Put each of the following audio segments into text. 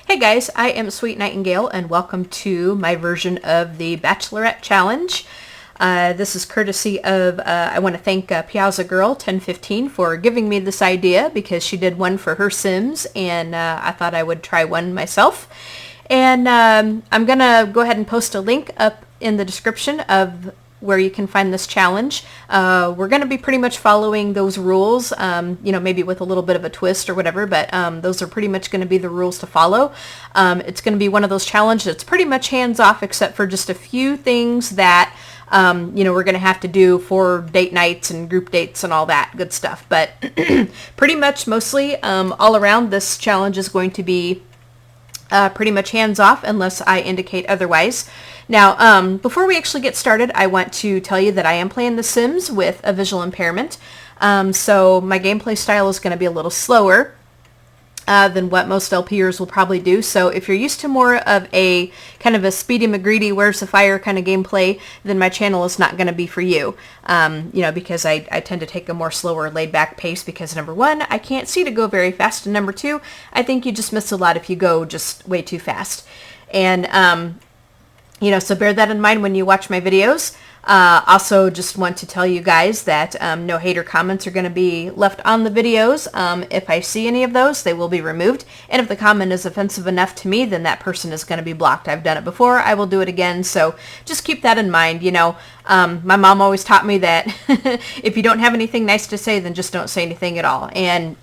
Hey guys, I am Sweet Nightingale and welcome to my version of the Bachelorette Challenge. This is courtesy of, I want to thank Piazza Girl 1015 for giving me this idea because she did one for her Sims and I thought I would try one myself. And I'm going to go ahead and post a link up in the description of where you can find this challenge. We're going to be pretty much following those rules, maybe with a little bit of a twist or whatever, but those are pretty much going to be the rules to follow. It's going to be one of those challenges that's pretty much hands-off except for just a few things that, we're going to have to do for date nights and group dates and all that good stuff. But pretty much mostly all around, this challenge is going to be pretty much hands-off unless I indicate otherwise. Now, before we actually get started, I want to tell you that I am playing The Sims with a visual impairment. So my gameplay style is going to be a little slower than what most LPers will probably do. So if you're used to more of a kind of a Speedy McGreedy, where's the fire kind of gameplay, then my channel is not going to be for you. Because I tend to take a more slower laid back pace because number one, I can't see to go very fast. And number two, I think you just miss a lot if you go just way too fast. And, so bear that in mind when you watch my videos. Also just want to tell you guys that no hater comments are going to be left on the videos. If I see any of those, they will be removed. And if the comment is offensive enough to me, then that person is going to be blocked. I've done it before. I will do it again. So just keep that in mind. My mom always taught me that if you don't have anything nice to say, then just don't say anything at all. And,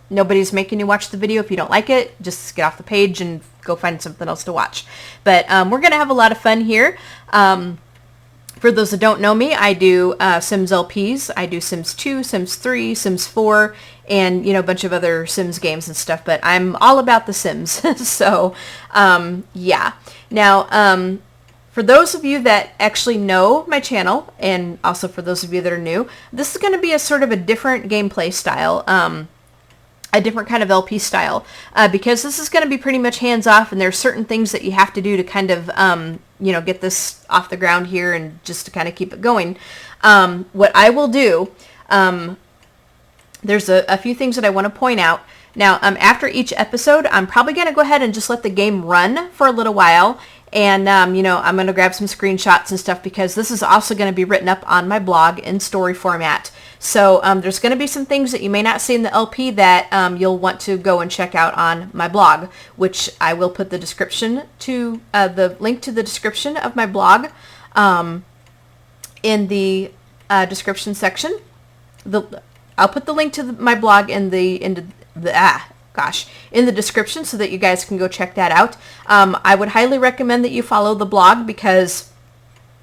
nobody's making you watch the video. If you don't like it, just get off the page and go find something else to watch. But we're going to have a lot of fun here. For those that don't know me, I do Sims LPs. I do Sims 2, Sims 3, Sims 4, and, a bunch of other Sims games and stuff. But I'm all about the Sims. So, yeah. Now, for those of you that actually know my channel, and also for those of you that are new, this is going to be a sort of a different gameplay style. A different kind of LP style, because this is going to be pretty much hands-off, and there's certain things that you have to do to kind of, get this off the ground here and just to kind of keep it going. What I will do, there's a few things that I want to point out. Now, after each episode, I'm probably going to go ahead and just let the game run for a little while, and, I'm going to grab some screenshots and stuff because this is also going to be written up on my blog in story format. So there's going to be some things that you may not see in the LP that you'll want to go and check out on my blog, which I will put the description to the link to the description of my blog in the description section. I'll put the link to my blog in the description so that you guys can go check that out. I would highly recommend that you follow the blog because,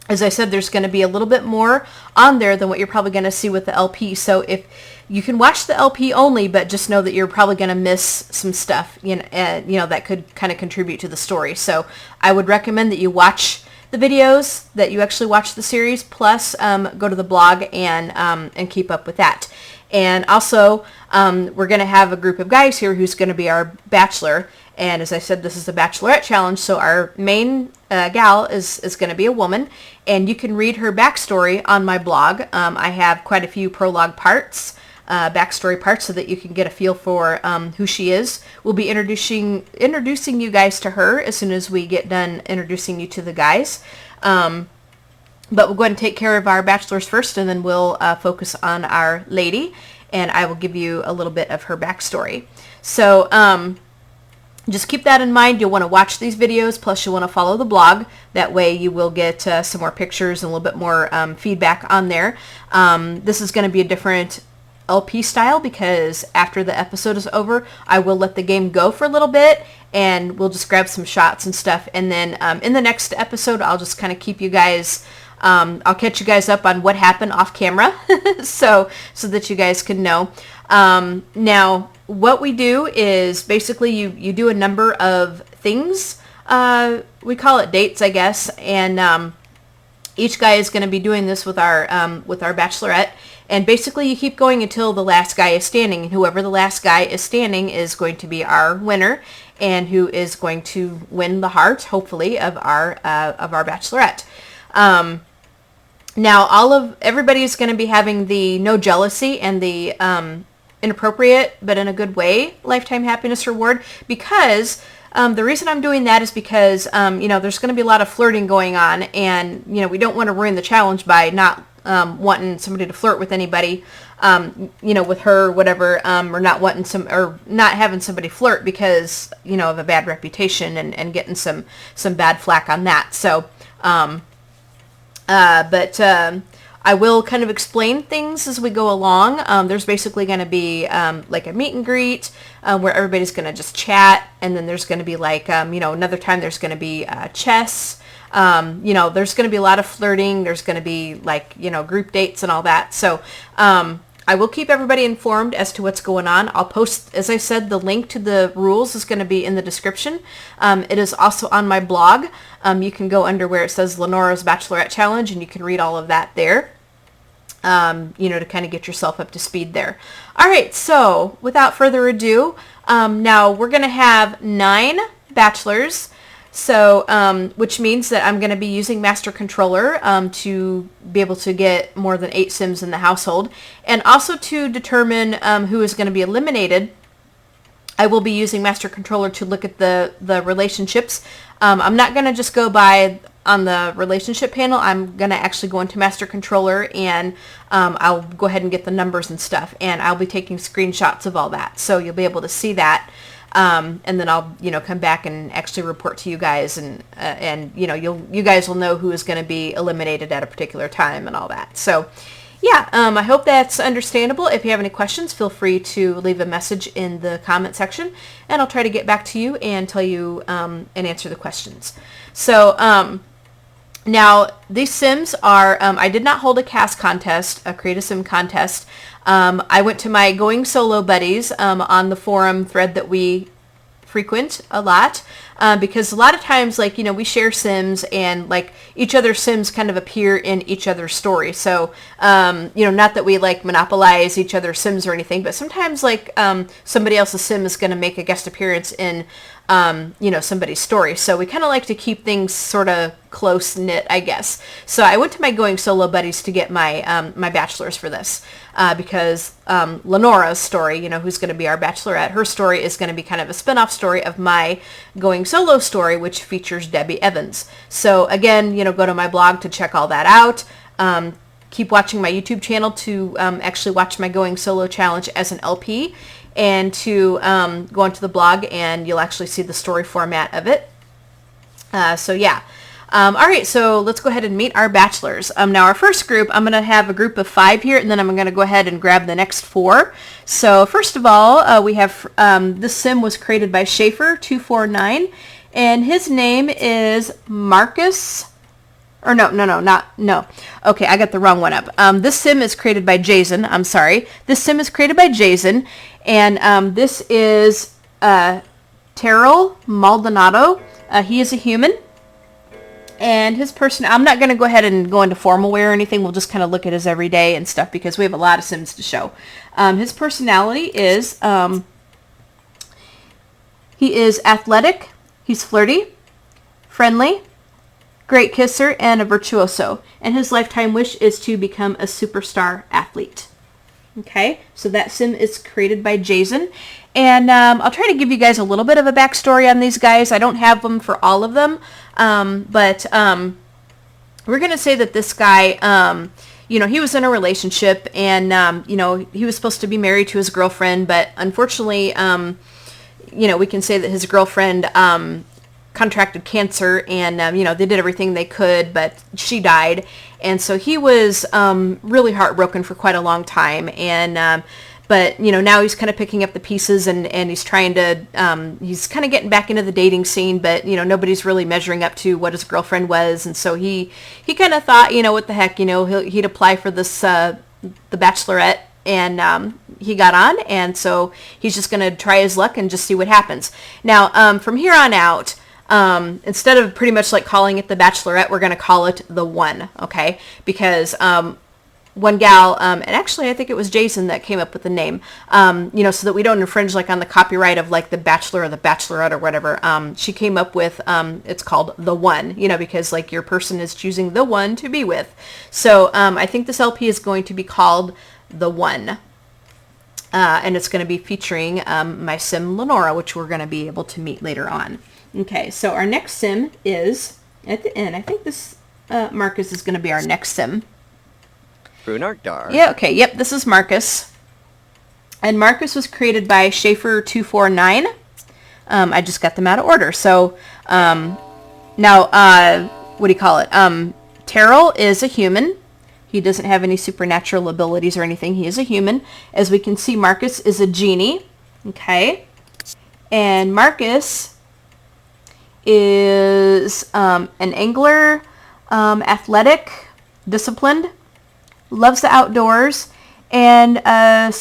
as I said, there's going to be a little bit more on there than what you're probably going to see with the LP. So if you can watch the LP only, but just know that you're probably going to miss some stuff, that could kind of contribute to the story. So I would recommend that you watch the videos, that you actually watch the series, plus go to the blog and keep up with that. And also, we're going to have a group of guys here who's going to be our Bachelor. And as I said, this is the Bachelorette Challenge, so our main gal is going to be a woman. And you can read her backstory on my blog. I have quite a few prologue parts, backstory parts, so that you can get a feel for who she is. We'll be introducing you guys to her as soon as we get done introducing you to the guys. But we'll go ahead and take care of our bachelors first, and then we'll focus on our lady, and I will give you a little bit of her backstory. So just keep that in mind. You'll want to watch these videos, plus you'll want to follow the blog. That way you will get some more pictures and a little bit more feedback on there. This is going to be a different LP style because after the episode is over, I will let the game go for a little bit, and we'll just grab some shots and stuff. And then in the next episode, I'll just kind of keep you guys... I'll catch you guys up on what happened off camera so that you guys can know. Now, what we do is basically you do a number of things. We call it dates, I guess. And each guy is going to be doing this with our Bachelorette. And basically you keep going until the last guy is standing. And whoever the last guy is standing is going to be our winner, and who is going to win the heart, hopefully, of our Bachelorette. Now, everybody's going to be having the no jealousy and the inappropriate, but in a good way, lifetime happiness reward, because The reason I'm doing that is because, you know, there's going to be a lot of flirting going on, and, you know, we don't want to ruin the challenge by not wanting somebody to flirt with anybody, you know, with her, whatever, or not wanting or not having somebody flirt because, you know, of a bad reputation and getting some bad flack on that. So, I will kind of explain things as we go along. There's basically going to be like a meet and greet where everybody's going to just chat, and then there's going to be like, you know, another time there's going to be chess. You know, there's going to be a lot of flirting. There's going to be like, you know, group dates and all that. So I will keep everybody informed as to what's going on. I'll post, as I said, the link to the rules is going to be in the description. It is also on my blog. You can go under where it says Lenora's Bachelorette Challenge, and you can read all of that there, you know, to kind of get yourself up to speed there. All right, so without further ado, now we're going to have 9 bachelors. So, which means that I'm going to be using Master Controller to be able to get more than 8 Sims in the household. And also to determine who is going to be eliminated, I will be using Master Controller to look at the relationships. I'm not going to just go by on the relationship panel. I'm going to actually go into Master Controller, and I'll go ahead and get the numbers and stuff. And I'll be taking screenshots of all that. So you'll be able to see that. And then I'll, you know, come back and actually report to you guys, and you know, you guys will know who is going to be eliminated at a particular time and all that. So, yeah, I hope that's understandable. If you have any questions, feel free to leave a message in the comment section, and I'll try to get back to you and tell you and answer the questions. So, now these Sims are, I did not hold a cast contest, a create a Sim contest. I went to my Going Solo buddies on the forum thread that we frequent a lot, because a lot of times, like, you know, we share Sims, and like each other's Sims kind of appear in each other's story. So, you know, not that we like monopolize each other's Sims or anything, but sometimes like somebody else's Sim is going to make a guest appearance in you know, somebody's story. So we kind of like to keep things sort of close knit, I guess. So I went to my Going Solo buddies to get my my bachelors for this, because Lenora's story, you know, who's going to be our bachelorette, her story is going to be kind of a spin-off story of my Going Solo story, which features Debbie Evans. So again, you know, go to my blog to check all that out. Keep watching my YouTube channel to actually watch my Going Solo challenge as an LP, and to go onto the blog, and you'll actually see the story format of it. So yeah. All right, so let's go ahead and meet our bachelors. Now our first group, I'm going to have a group of 5 here, and then I'm going to go ahead and grab the next 4. So first of all, we have, this Sim was created by Schaefer249, and his name is Marcus. Or no. Okay, I got the wrong one up. This Sim is created by Jason. I'm sorry. This Sim is created by Jason, and this is Terrell Maldonado. He is a human, and his person. I'm not going to go ahead and go into formal wear or anything. We'll just kind of look at his everyday and stuff, because we have a lot of Sims to show. His personality is he is athletic. He's flirty, friendly, great kisser, and a virtuoso. And his lifetime wish is to become a superstar athlete. Okay, so that Sim is created by Jason. And I'll try to give you guys a little bit of a backstory on these guys. I don't have them for all of them. But we're going to say that this guy, you know, he was in a relationship, and, you know, he was supposed to be married to his girlfriend. But unfortunately, you know, we can say that his girlfriend contracted cancer, and you know, they did everything they could, but she died, and so he was really heartbroken for quite a long time. And but you know, now he's kind of picking up the pieces, and he's trying to he's kind of getting back into the dating scene, but you know, nobody's really measuring up to what his girlfriend was, and so he kind of thought, you know, what the heck, you know, he'd apply for this the Bachelorette, and he got on, and so he's just going to try his luck and just see what happens. Now, from here on out, instead of pretty much like calling it the Bachelorette, we're going to call it the One, okay? Because one gal, and actually I think it was Jason that came up with the name, you know, so that we don't infringe like on the copyright of like the Bachelor or the Bachelorette or whatever. She came up with, it's called the One, you know, because like your person is choosing the one to be with. So I think this LP is going to be called the One. and it's going to be featuring my sim Lenora, which we're going to be able to meet later on. Okay, so our next sim is at the end. I think this Marcus is going to be our next sim. Brunarkdar. Yeah, okay, yep, this is Marcus. And Marcus was created by Schaefer249. I just got them out of order. So now, what do you call it? Terrell is a human. He doesn't have any supernatural abilities or anything. He is a human. As we can see, Marcus is a genie. Okay. And Marcus is an angler, athletic, disciplined, loves the outdoors, and a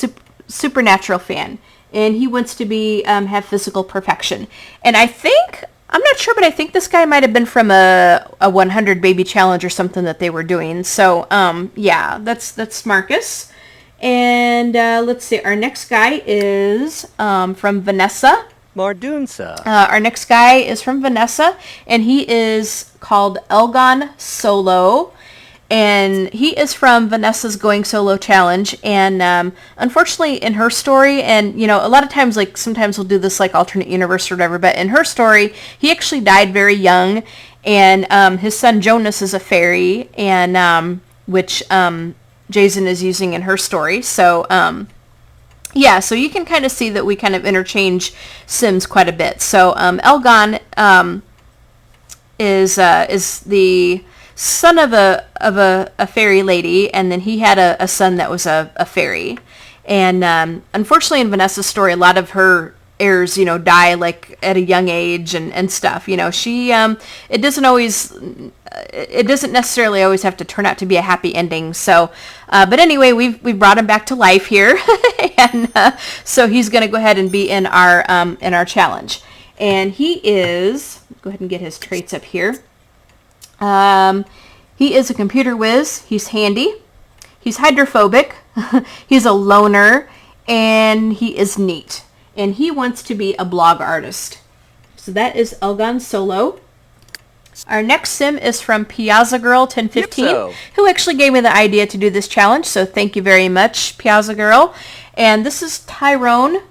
supernatural fan. And he wants to be have physical perfection. And I think, I'm not sure, but I think this guy might have been from a 100 baby challenge or something that they were doing. So yeah, that's Marcus. And let's see, our next guy is from Vanessa. Mardunsa. Our next guy is from Vanessa, and he is called Elgon Solo. And he is from Vanessa's Going Solo Challenge. And unfortunately, in her story, and, you know, a lot of times, like, sometimes we'll do this, like, alternate universe or whatever, but in her story, he actually died very young. And his son Jonas is a fairy, and which Jason is using in her story. So, yeah, so you can kind of see that we kind of interchange Sims quite a bit. So, Elgon is the son of a fairy lady, and then he had a son that was a fairy. And unfortunately, in Vanessa's story, a lot of her heirs, you know, die like at a young age and stuff. You know, she it doesn't necessarily always have to turn out to be a happy ending. So, but anyway, we've brought him back to life here, and so he's going to go ahead and be in our challenge. And he is, go ahead and get his traits up here. He is a computer whiz. He's handy. He's hydrophobic. He's a loner, and he is neat. And he wants to be a blog artist. So that is Elgon Solo. Our next sim is from Piazza Girl 1015, who actually gave me the idea to do this challenge. So thank you very much, Piazza Girl. And this is Tyrone.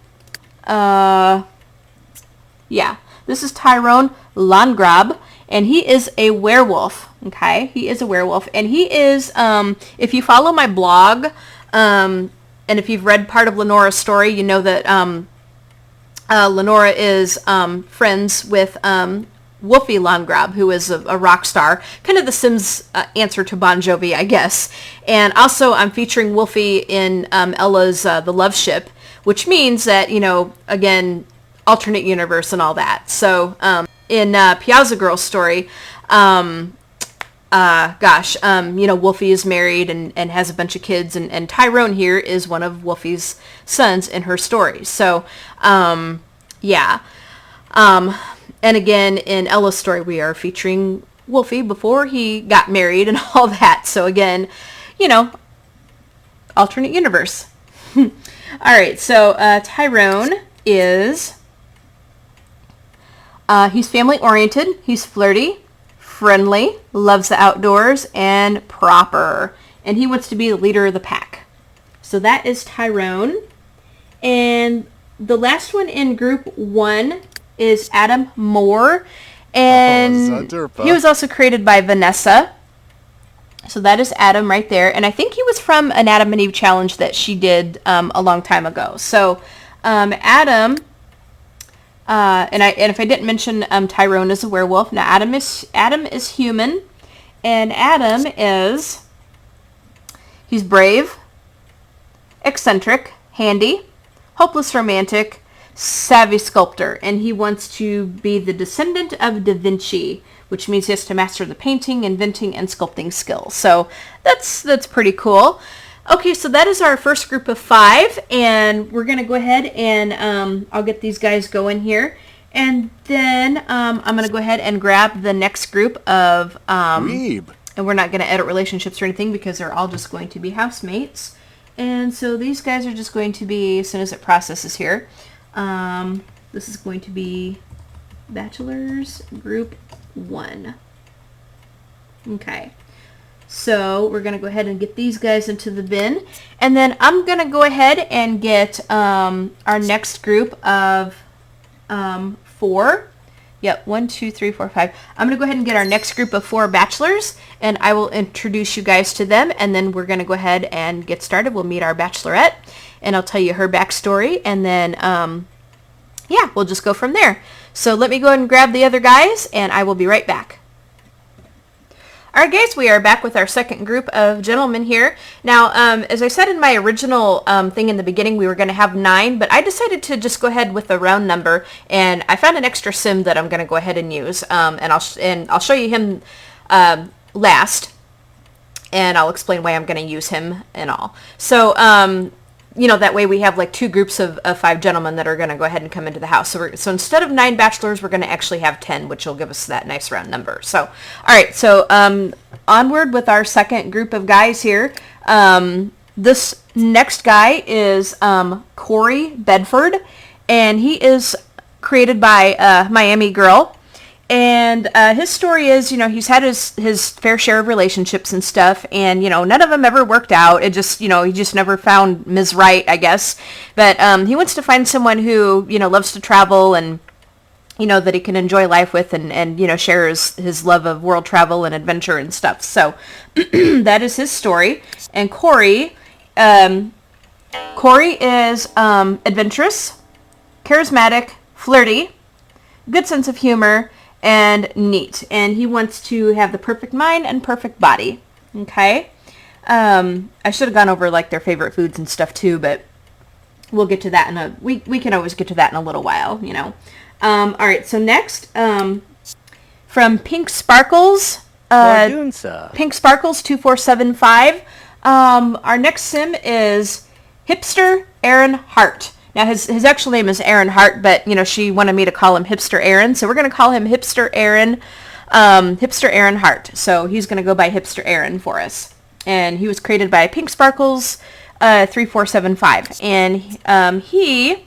Yeah, this is Tyrone Landgrab. And he is a werewolf, okay? He is a werewolf. And he is, if you follow my blog, and if you've read part of Lenora's story, you know that Lenora is friends with Wolfie Landgrab, who is a rock star. Kind of the Sims answer to Bon Jovi, I guess. And also, I'm featuring Wolfie in Ella's The Love Ship, which means that, you know, again, alternate universe and all that. So, in Piazza Girl's story, you know, Wolfie is married and has a bunch of kids, and Tyrone here is one of Wolfie's sons in her story. So, yeah. And again, in Ella's story, we are featuring Wolfie before he got married and all that. So again, you know, alternate universe. All right, so Tyrone is... he's family-oriented, he's flirty, friendly, loves the outdoors, and proper. And he wants to be the leader of the pack. So that is Tyrone. And the last one in group 1 is Adam Moore. And he was also created by Vanessa. So that is Adam right there. And I think he was from an Adam and Eve challenge that she did a long time ago. So Adam... and if I didn't mention Tyrone is a werewolf. Now Adam is human, and Adam is, he's brave, eccentric, handy, hopeless romantic, savvy sculptor, and he wants to be the descendant of Da Vinci, which means he has to master the painting, inventing, and sculpting skills. So that's pretty cool. Okay, so that is our first group of 5, and we're going to go ahead and I'll get these guys going here. And then I'm going to go ahead and grab the next group of, and we're not going to edit relationships or anything because they're all just going to be housemates. And so these guys are just going to be, as soon as it processes here, this is going to be Bachelor's Group 1. Okay. So we're going to go ahead and get these guys into the bin. And then I'm going to go ahead and get our next group of 4. Yep, 1, 2, 3, 4, 5. I'm going to go ahead and get our next group of 4 bachelors, and I will introduce you guys to them, and then we're going to go ahead and get started. We'll meet our bachelorette, and I'll tell you her backstory, and then, yeah, we'll just go from there. So let me go ahead and grab the other guys, and I will be right back. All right, guys, we are back with our second group of gentlemen here. Now, as I said in my original thing in the beginning, we were going to have 9, but I decided to just go ahead with a round number, and I found an extra sim that I'm going to go ahead and use, and I'll show you him last, and I'll explain why I'm going to use him and all. So, you know, that way we have like 2 groups of 5 gentlemen that are going to go ahead and come into the house. So instead of 9 bachelors, we're going to actually have 10, which will give us that nice round number. So, all right. So, onward with our second group of guys here. This next guy is Corey Bedford, and he is created by Miami Girl. And his story is, you know, he's had his fair share of relationships and stuff, and, you know, none of them ever worked out. It just, you know, he just never found Ms. Right, I guess. But he wants to find someone who, you know, loves to travel and, you know, that he can enjoy life with and you know, share his love of world travel and adventure and stuff. So that is his story. And Corey is adventurous, charismatic, flirty, good sense of humor, and neat, and he wants to have the perfect mind and perfect body. Okay, I should have gone over like their favorite foods and stuff too, but we'll get to that we can always get to that in a little while, you know. All right, so next, from Pink Sparkles, Pink Sparkles 2475. Our next sim is Hipster Aaron Hart. Now, his actual name is Aaron Hart, but, you know, she wanted me to call him Hipster Aaron, so we're going to call him Hipster Aaron Hart. So he's going to go by Hipster Aaron for us. And he was created by Pink Sparkles 3475. And he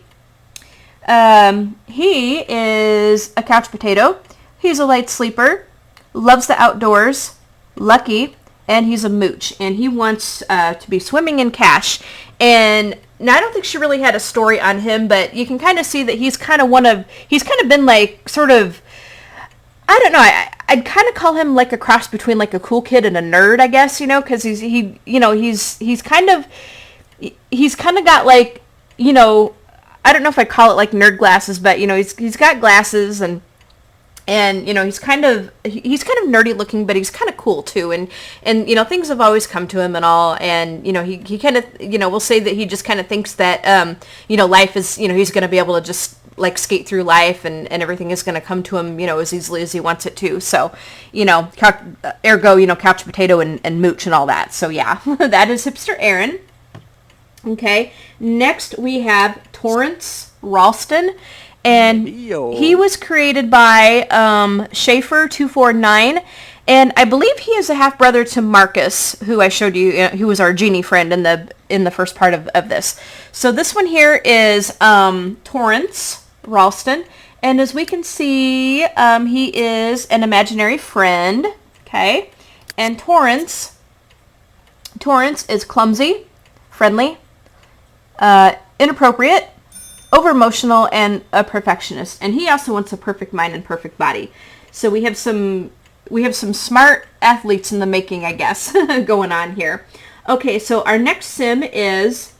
is a couch potato. He's a light sleeper, loves the outdoors, lucky, and he's a mooch. And he wants to be swimming in cash. And now, I don't think she really had a story on him, but you can kind of see that he's kind of been like sort of, I don't know, I'd kind of call him like a cross between like a cool kid and a nerd, I guess, you know, because he's kind of got like, you know, I don't know if I call it like nerd glasses, but, you know, he's got glasses and, you know, he's kind of nerdy looking, but he's kind of cool too. And, you know, things have always come to him and all. And, you know, he kind of, you know, we'll say that he just kind of thinks that, you know, life is, you know, he's going to be able to just like skate through life and everything is going to come to him, you know, as easily as he wants it to. So, you know, ergo, you know, couch potato and mooch and all that. So yeah, that is Hipster Aaron. Okay. Next we have Torrance Ralston. And he was created by Schaefer249, and I believe he is a half brother to Marcus, who I showed you, who was our genie friend in the first part of this. So this one here is Torrance Ralston, and as we can see, he is an imaginary friend. Okay, and Torrance is clumsy, friendly, inappropriate, over-emotional, and a perfectionist. And he also wants a perfect mind and perfect body. So we have some smart athletes in the making, I guess, going on here. Okay, so our next sim is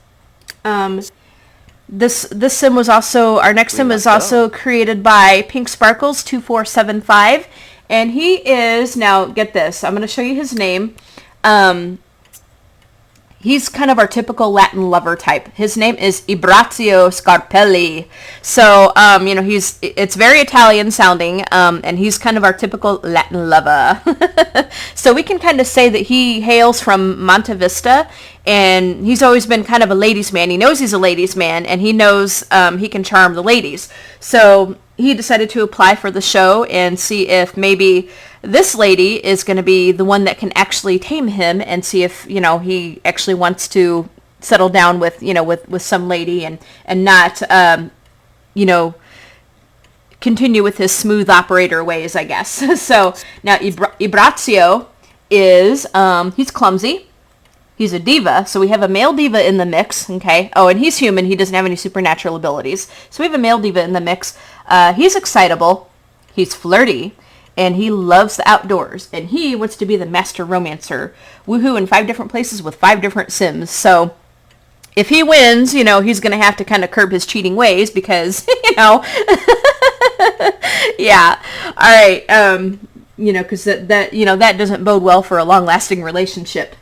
this sim was also created by Pink Sparkles 2475, and he is, now get this, I'm going to show you his name. He's kind of our typical Latin lover type. His name is Ibrazio Scarpelli. So, you know, it's very Italian sounding, and he's kind of our typical Latin lover. So we can kind of say that he hails from Monte Vista, and he's always been kind of a ladies' man. He knows he's a ladies' man, and he knows he can charm the ladies. So he decided to apply for the show and see if maybe this lady is going to be the one that can actually tame him, and see if, you know, he actually wants to settle down with, you know, with some lady and not, you know, continue with his smooth operator ways, I guess. So now Ibrazio is, he's clumsy. He's a diva, so we have a male diva in the mix, okay? Oh, and he's human. He doesn't have any supernatural abilities. So we have a male diva in the mix. He's excitable. He's flirty. And he loves the outdoors. And he wants to be the master romancer. Woohoo, in 5 different places with 5 different Sims. So if he wins, he's going to have to kind of curb his cheating ways because, yeah. All right. Because that doesn't bode well for a long-lasting relationship.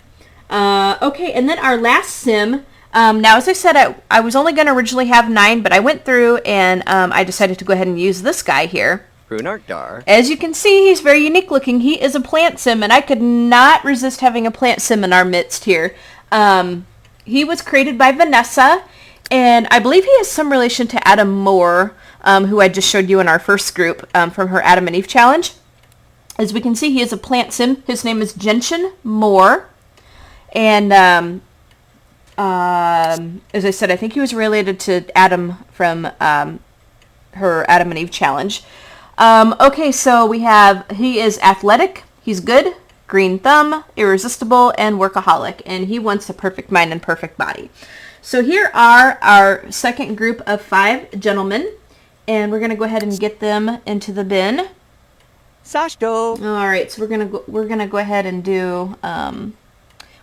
Okay, and then our last sim. Now, as I said, I was only going to originally have 9, but I went through and I decided to go ahead and use this guy here. Brunarkdar. As you can see, he's very unique looking. He is a plant sim, and I could not resist having a plant sim in our midst here. He was created by Vanessa, and I believe he has some relation to Adam Moore, who I just showed you in our first group from her Adam and Eve challenge. As we can see, he is a plant sim. His name is Gentian Moore. And as I said, I think he was related to Adam from her Adam and Eve challenge. Okay, so he is athletic, he's good, green thumb, irresistible, and workaholic. And he wants a perfect mind and perfect body. So here are our second group of 5 gentlemen. And we're going to go ahead and get them into the bin. Sashto. All right, so we're gonna go ahead and do...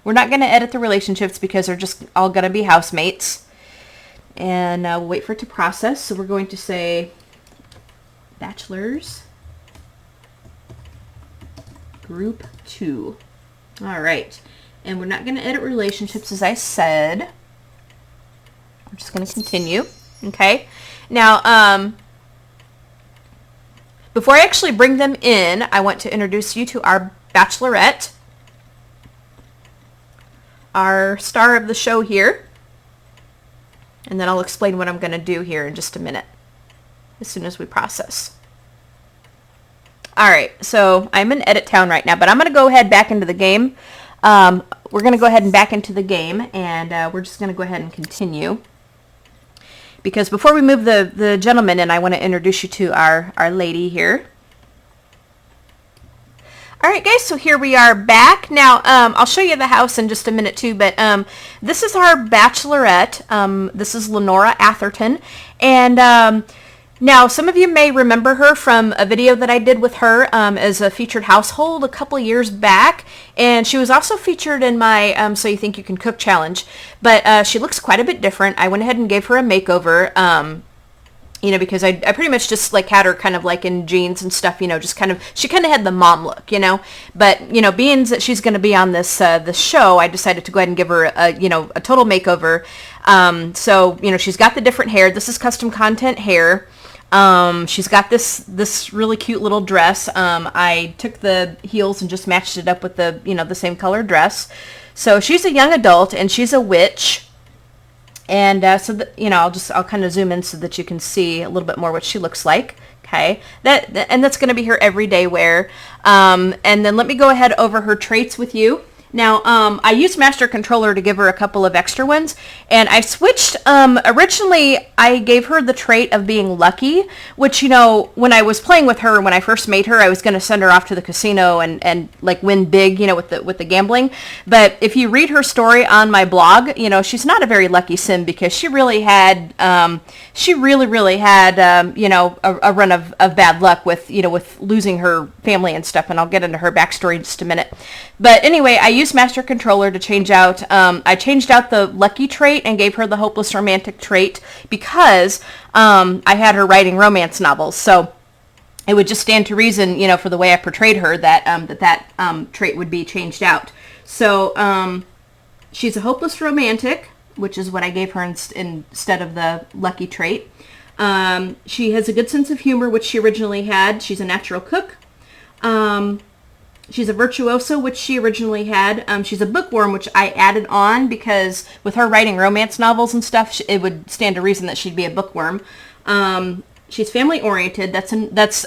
we're not going to edit the relationships because they're just all going to be housemates. And we'll wait for it to process. So we're going to say Bachelors Group 2. All right. And we're not going to edit relationships, as I said. We're just going to continue. Okay. Now, before I actually bring them in, I want to introduce you to our Bachelorette, our star of the show here. And then I'll explain what I'm going to do here in just a minute, as soon as we process. All right, so I'm in Edit Town right now, but I'm going to go ahead back into the game. We're going to go ahead and back into the game, and we're just going to go ahead and continue. Because before we move the gentleman in, I want to introduce you to our lady here. All right, guys, so here we are back. Now, I'll show you the house in just a minute, too, but this is our Bachelorette. This is Lenora Atherton, and now some of you may remember her from a video that I did with her as a featured household a couple years back, and she was also featured in my So You Think You Can Cook challenge, but she looks quite a bit different. I went ahead and gave her a makeover, because I pretty much just had her kind of in jeans and stuff, just she kind of had the mom look, but, being that she's going to be on this show, I decided to go ahead and give her a total makeover. So, she's got the different hair. This is custom content hair. She's got this really cute little dress. I took the heels and just matched it up with the same color dress. So she's a young adult and she's a witch. And I'll kind of zoom in so that you can see a little bit more what she looks like. Okay, that's going to be her everyday wear. And then let me go ahead over her traits with you. Now, I used Master Controller to give her a couple of extra ones, and I switched, originally I gave her the trait of being lucky, which, when I was playing with her, when I first made her, I was going to send her off to the casino and win big, with the gambling. But if you read her story on my blog, she's not a very lucky sim because she really had, really had, a run of bad luck with, with losing her family and stuff, and I'll get into her backstory in just a minute. But anyway, I used Master Controller to change out, I changed out the lucky trait and gave her the hopeless romantic trait because I had her writing romance novels. So it would just stand to reason, for the way I portrayed her that trait would be changed out. So she's a hopeless romantic, which is what I gave her instead of the lucky trait. She has a good sense of humor, which she originally had. She's a natural cook. She's a virtuoso, which she originally had. She's a bookworm, which I added on because with her writing romance novels and stuff, it would stand to reason that she'd be a bookworm. She's family-oriented. That's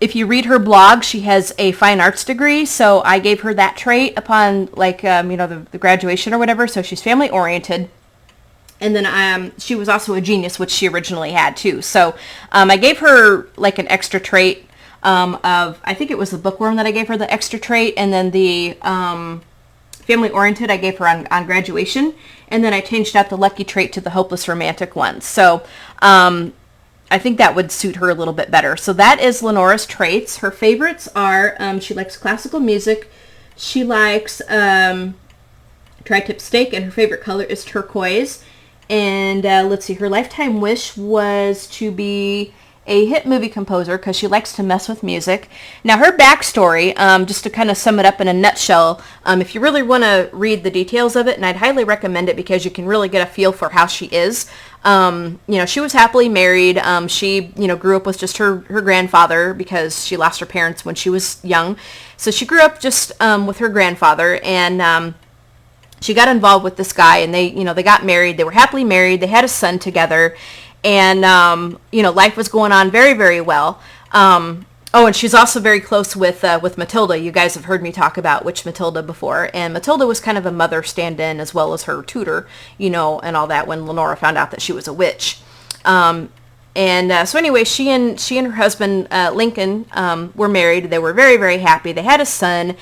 if you read her blog, she has a fine arts degree, so I gave her that trait upon, the graduation or whatever, so she's family-oriented. And then she was also a genius, which she originally had, too. So I gave her, an extra trait. of, I think it was the bookworm that I gave her the extra trait, and then the family oriented I gave her on graduation, and then I changed out the lucky trait to the hopeless romantic one. So I think that would suit her a little bit better. So that is Lenora's traits. Her favorites are, she likes classical music, she likes tri-tip steak, and her favorite color is turquoise. And let's see, her lifetime wish was to be a hit movie composer because she likes to mess with music. Now her backstory, just to kind of sum it up in a nutshell, if you really want to read the details of it, and I'd highly recommend it because you can really get a feel for how she is. She was happily married. She, grew up with just her grandfather because she lost her parents when she was young. So she grew up just with her grandfather, and she got involved with this guy, and they got married. They were happily married. They had a son together, and life was going on very, very well. And she's also very close with Matilda. You guys have heard me talk about Witch Matilda before, and Matilda was kind of a mother stand-in as well as her tutor, and all that when Lenora found out that she was a witch. So anyway, she and her husband Lincoln were married. They were very, very happy. They had a son.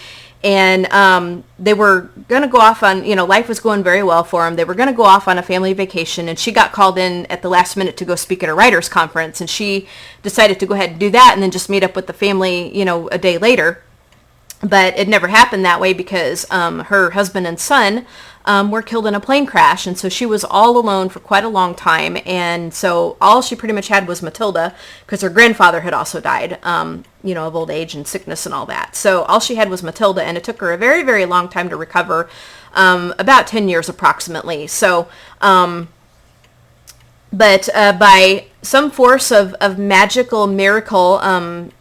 And they were going to go off on, life was going very well for them. They were going to go off on a family vacation, and she got called in at the last minute to go speak at a writer's conference, and she decided to go ahead and do that and then just meet up with the family, a day later. But it never happened that way because her husband and son were killed in a plane crash, and so she was all alone for quite a long time. And so all she pretty much had was Matilda because her grandfather had also died, of old age and sickness and all that. So all she had was Matilda, and it took her a very, very long time to recover, about 10 years approximately. So, but by some force of magical miracle,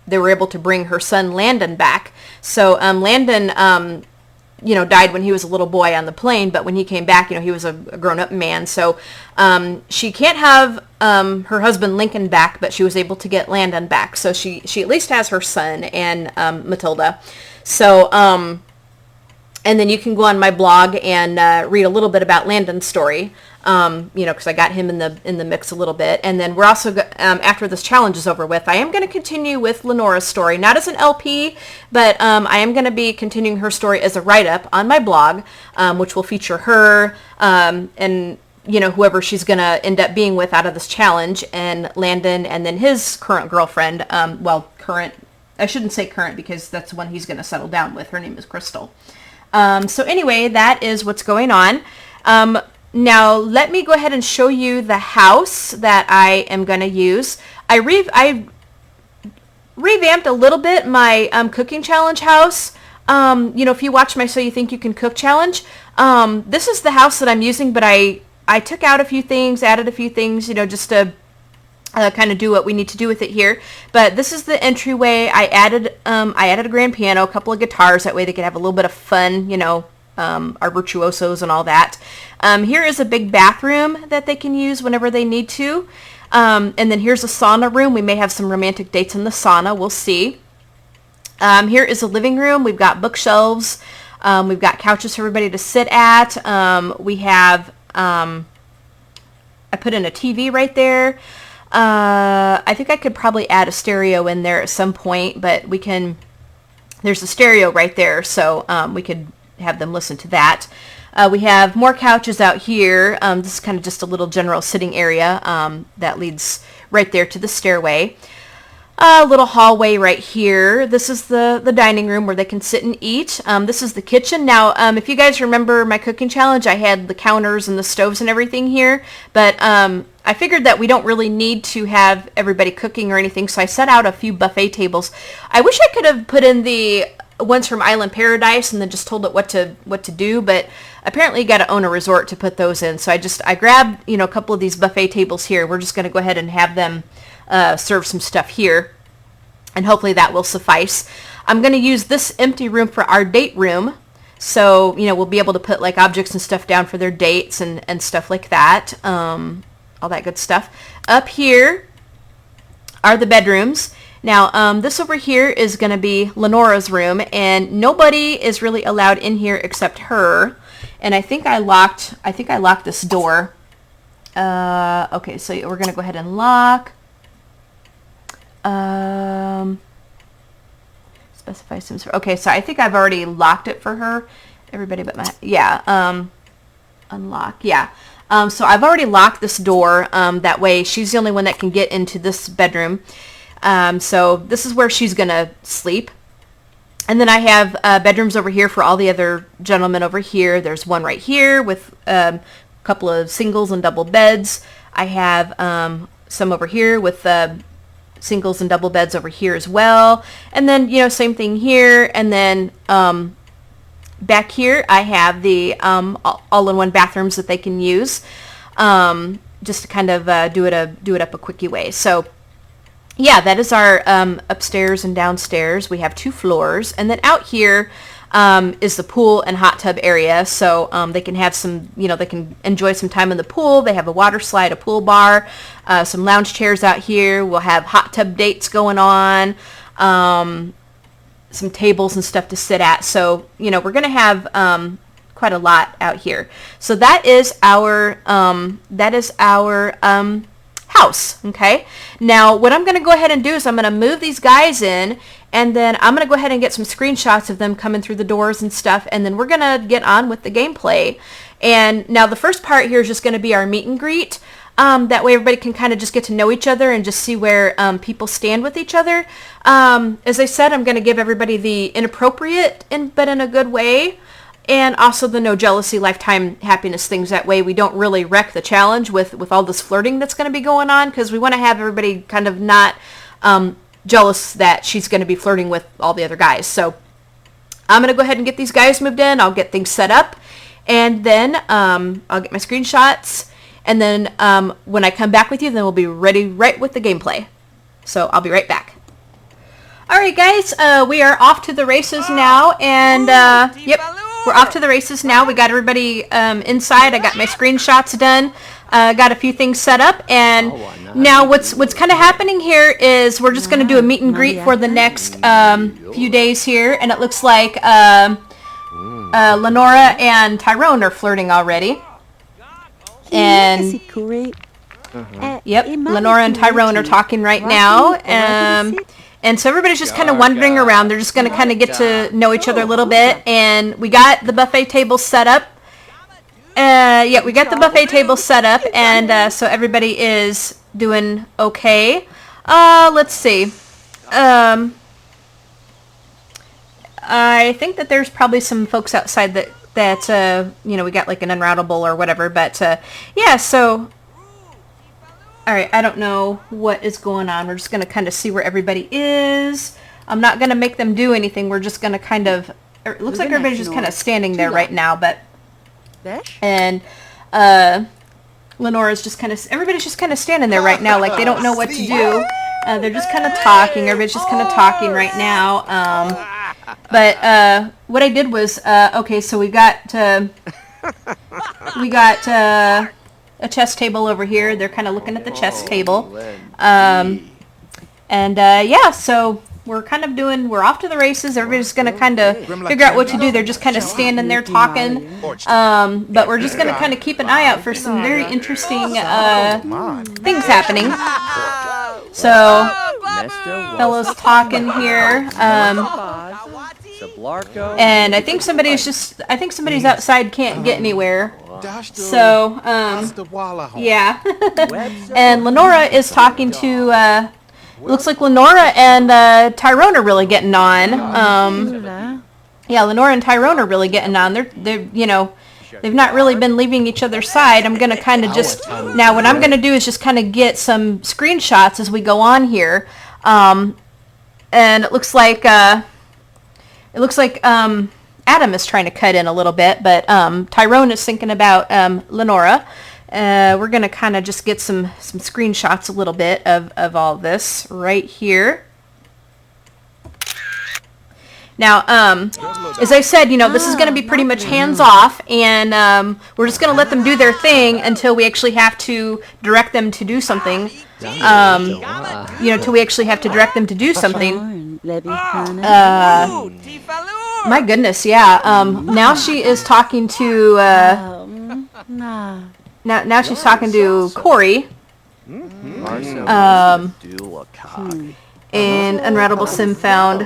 they were able to bring her son Landon back. So Landon, died when he was a little boy on the plane, but when he came back, he was a grown-up man. So she can't have her husband Lincoln back, but she was able to get Landon back. So she at least has her son and Matilda. So and then you can go on my blog and read a little bit about Landon's story. Because I got him in the mix a little bit. And then we're also, after this challenge is over with, I am going to continue with Lenora's story, not as an LP, but I am going to be continuing her story as a write-up on my blog, which will feature her and, whoever she's going to end up being with out of this challenge, and Landon, and then his current girlfriend, current, I shouldn't say current because that's the one he's going to settle down with. Her name is Crystal. So anyway, that is what's going on. Now, let me go ahead and show you the house that I am going to use. I revamped a little bit my cooking challenge house. If you watch my So You Think You Can Cook challenge, this is the house that I'm using, but I took out a few things, added a few things, just to kind of do what we need to do with it here. But this is the entryway. I added a grand piano, a couple of guitars, that way they could have a little bit of fun, our virtuosos and all that. Here is a big bathroom that they can use whenever they need to. And then here's a sauna room. We may have some romantic dates in the sauna. We'll see. Here is a living room. We've got bookshelves. We've got couches for everybody to sit at. We have, I put in a TV right there. I think I could probably add a stereo in there at some point, but there's a stereo right there, so we could have them listen to that. We have more couches out here. This is kind of just a little general sitting area that leads right there to the stairway. A little hallway right here. This is the dining room where they can sit and eat. This is the kitchen. Now, if you guys remember my cooking challenge, I had the counters and the stoves and everything here, but I figured that we don't really need to have everybody cooking or anything, so I set out a few buffet tables. I wish I could have put in the ones from Island Paradise and then just told it what to do, but apparently you got to own a resort to put those in. So I grabbed a couple of these buffet tables here. We're just going to go ahead and have them serve some stuff here, and hopefully that will suffice. I'm going to use this empty room for our date room, so we'll be able to put like objects and stuff down for their dates and stuff like that, all that good stuff. Up here are the bedrooms. Now, this over here is going to be Lenora's room, and nobody is really allowed in here except her. And I think I locked this door. Okay, so we're going to go ahead and lock. Specify Sims. Okay, so I think I've already locked it for her. Everybody but my... Yeah, unlock. Yeah. So I've already locked this door. That way she's the only one that can get into this bedroom. So this is where she's going to sleep. And then I have bedrooms over here for all the other gentlemen over here. There's one right here with a couple of singles and double beds. I have some over here with singles and double beds over here as well. And then, you know, same thing here. And then back here I have the all-in-one bathrooms that they can use, just to kind of do it up a quickie way. So yeah, that is our upstairs and downstairs. We have 2 floors, and then out here is the pool and hot tub area. So they can have some, you know, they can enjoy some time in the pool. They have a water slide, a pool bar, some lounge chairs out here. We'll have hot tub dates going on, some tables and stuff to sit at. So, you know, we're going to have quite a lot out here. So that is our house. Okay. Now what I'm going to go ahead and do is I'm going to move these guys in, and then I'm going to go ahead and get some screenshots of them coming through the doors and stuff. And then we're going to get on with the gameplay. And now the first part here is just going to be our meet and greet. That way everybody can kind of just get to know each other and just see where people stand with each other. As I said, I'm going to give everybody the inappropriate but in a good way, and also the no jealousy, lifetime happiness things. That way we don't really wreck the challenge with all this flirting that's going to be going on, because we want to have everybody kind of not jealous that she's going to be flirting with all the other guys. So I'm going to go ahead and get these guys moved in. I'll get things set up, and then I'll get my screenshots, and then when I come back with you, then we'll be ready right with the gameplay. So I'll be right back. Alright guys, we are off to the races now, and yep, we're off to the races now. We got everybody inside. I got my screenshots done. Got a few things set up, and now what's kind of happening here is we're just going to do a meet and greet for the next few days here, and it looks like Lenora and Tyrone are flirting already. And yep, Lenora and Tyrone are talking right now. And so everybody's just kind of wandering around. They're just going to kind of get to know each other a little bit. And we got the buffet table set up. Yeah, we got the buffet table set up. And so everybody is doing okay. Let's see. I think that there's probably some folks outside that you know, we got like an unroutable or whatever. But yeah, so... Alright, I don't know what is going on. We're just going to kind of see where everybody is. I'm not going to make them do anything. We're just going to kind of... It looks like everybody's just kind of standing there right now, but... And Lenora's just kind of... Everybody's just kind of standing there right now, like they don't know what to do. They're just kind of talking. Everybody's just kind of talking right now. But what I did was... okay, so we got... a chess table over here. They're kind of looking at the chess table. And yeah, so we're kind of we're off to the races. Everybody's going to kind of figure out what to do. They're just kind of standing there talking. But we're just going to kind of keep an eye out for some very interesting things happening. So, fellows talking here. And I think somebody's outside, can't get anywhere. So, yeah. And Lenora is talking to, looks like Lenora and Tyrone are really getting on. Yeah, Lenora and Tyrone are really getting on. They're you know, they've not really been leaving each other's side. I'm going to kind of just, now what I'm going to do is just kind of get some screenshots as we go on here. And it looks like, Adam is trying to cut in a little bit, but Tyrone is thinking about Lenora. We're going to kind of just get some screenshots a little bit of all this right here. Now, as I said, you know, this is going to be pretty much hands-off, and we're just going to let them do their thing until we actually have to direct them to do something. You know, till we actually have to direct them to do something. My goodness, yeah. Now she is talking to, now she's talking to Corey. And Unroutable Sim found,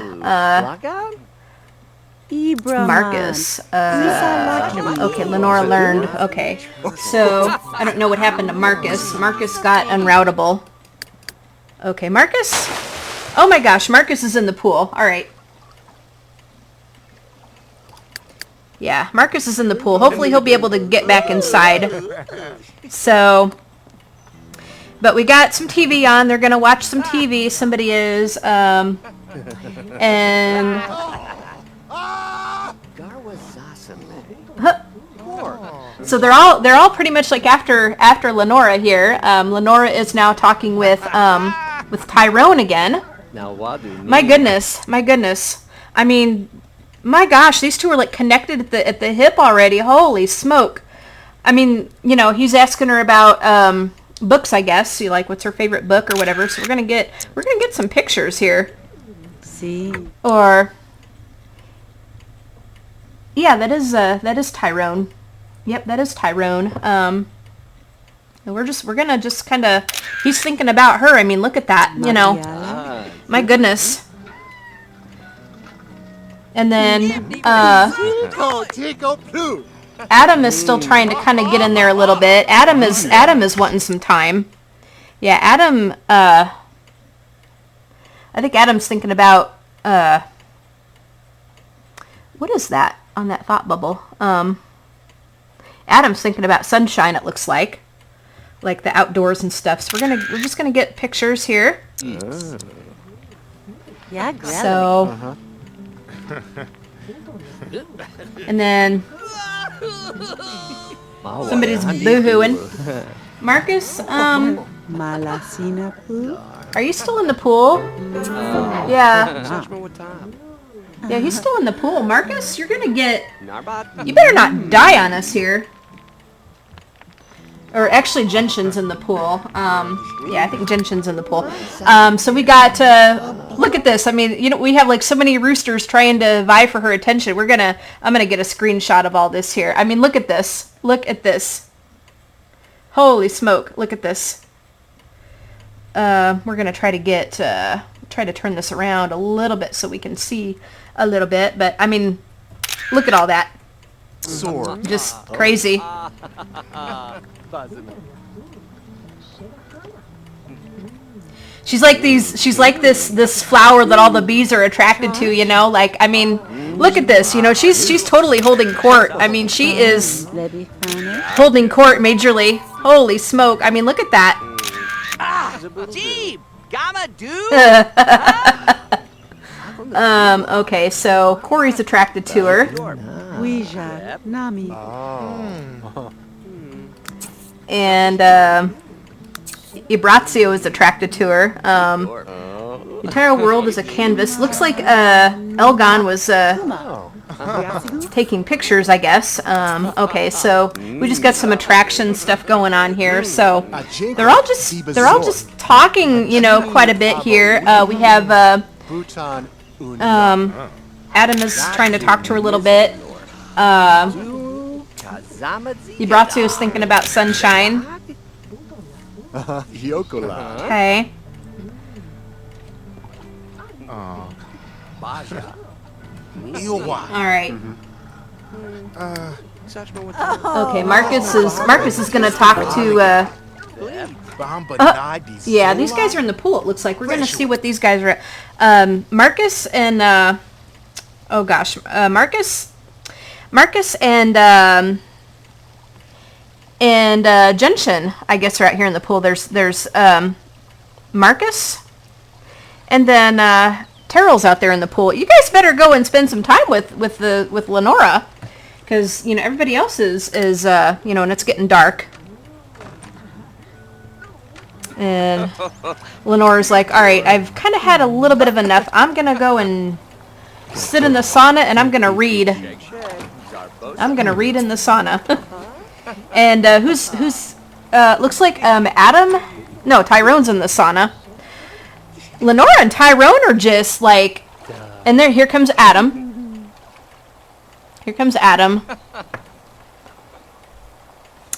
Marcus. Okay, Lenora learned. Okay, so I don't know what happened to Marcus. Marcus got unroutable. Okay, Marcus. Oh my gosh, Marcus is in the pool. All right. Yeah, Marcus is in the pool. Hopefully he'll be able to get back inside. So, but we got some TV on. They're going to watch some TV. Somebody is, and so they're all pretty much like after Lenora here. Lenora is now talking with Tyrone again. My goodness. I mean, my gosh, these two are like connected at the hip already. Holy smoke. I mean, you know, he's asking her about books, I guess. So like, what's her favorite book or whatever. So we're gonna get some pictures here. See? Or yeah, that is Tyrone. Yep, that is Tyrone. And we're gonna just kind of, he's thinking about her. I mean, look at that, you know. My goodness. And then Adam is still trying to kind of get in there a little bit. Adam is wanting some time. Yeah, Adam. I think Adam's thinking about what is that on that thought bubble? Adam's thinking about sunshine. It looks like the outdoors and stuff. So we're just gonna get pictures here. Yeah, so. And then somebody's boo-hooing. Marcus, are you still in the pool? Yeah. Yeah, he's still in the pool. Marcus, you better not die on us here. Or actually, Genshin's in the pool. Yeah, I think Genshin's in the pool. So we got, look at this. I mean, you know, we have like so many roosters trying to vie for her attention. I'm gonna get a screenshot of all this here. I mean, look at this. Look at this. Holy smoke. Look at this. We're gonna try to turn this around a little bit so we can see a little bit. But I mean, look at all that. Just crazy. She's like this flower that all the bees are attracted to, you know, like, I mean, look at this, you know, she's totally holding court. I mean, she is holding court majorly. Holy smoke. I mean, look at that. Okay, so Corey's attracted to her. And Ibrazio is attracted to her. The entire world is a canvas. Looks like Elgon was taking pictures, I guess. Okay, so we just got some attraction stuff going on here. So they're all just talking, you know, quite a bit here. We have Adam is trying to talk to her a little bit. Ibrazio is thinking about sunshine. Okay. All right. Okay, Marcus is gonna talk to. Yeah, these guys are in the pool. It looks like we're gonna see what these guys are at. Marcus and oh gosh, Marcus and Genshin, I guess, are out here in the pool. There's Marcus, and then Terrell's out there in the pool. You guys better go and spend some time with Lenora, because you know everybody else is you know, and it's getting dark. And Lenora's like, all right, I've kind of had a little bit of enough. I'm gonna go and sit in the sauna, and I'm gonna read. I'm gonna read in the sauna. And who's looks like Adam? No, Tyrone's in the sauna. Lenora and Tyrone are just like, and here comes Adam. Here comes Adam.